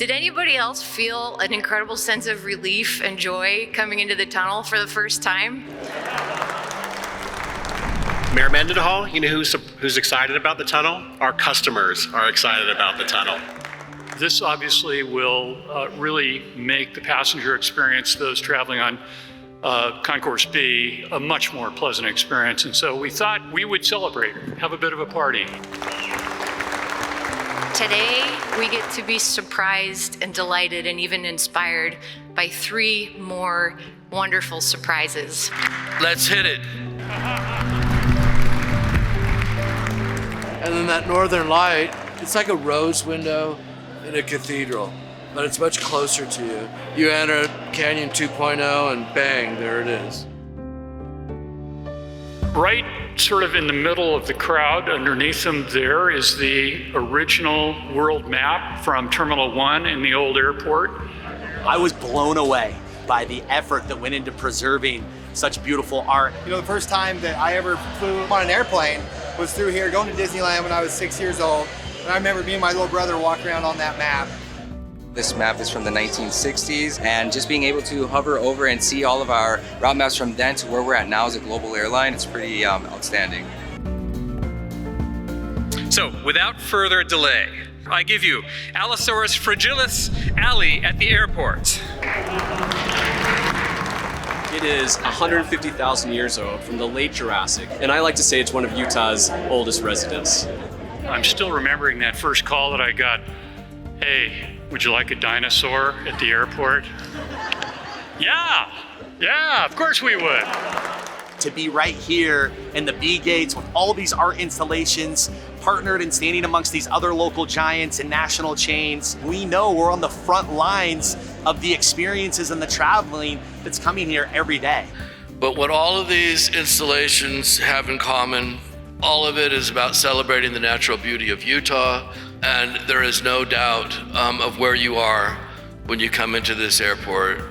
Did anybody else feel an incredible sense of relief and joy coming into the tunnel for the first time? Mayor Mendenhall, you know who's excited about the tunnel? Our customers are excited about the tunnel. This obviously will really make the passenger experience, those traveling on Concourse B, a much more pleasant experience. And so we thought we would celebrate, have a bit of a party. Today, we get to be surprised and delighted and even inspired by 3 more wonderful surprises. Let's hit it. And then that northern light, it's like a rose window in a cathedral, but it's much closer to you. You enter Canyon 2.0 and bang, there it is. Right sort of in the middle of the crowd, underneath them there is the original world map from Terminal 1 in the old airport. I was blown away by the effort that went into preserving such beautiful art. You know, the first time that I ever flew on an airplane was through here, going to Disneyland when I was 6 years old. And I remember me and my little brother walking around on that map. This map is from the 1960s, and just being able to hover over and see all of our route maps from then to where we're at now as a global airline, it's pretty outstanding. So, without further delay, I give you Allosaurus fragilis alley at the airport. It is 150,000 years old, from the late Jurassic, and I like to say it's one of Utah's oldest residents. I'm still remembering that first call that I got. Hey, would you like a dinosaur at the airport? Yeah, of course we would. To be right here in the B gates with all these art installations, partnered and standing amongst these other local giants and national chains, we know we're on the front lines of the experiences and the traveling that's coming here every day. But what all of these installations have in common, all of it is about celebrating the natural beauty of Utah, and there is no doubt of where you are when you come into this airport.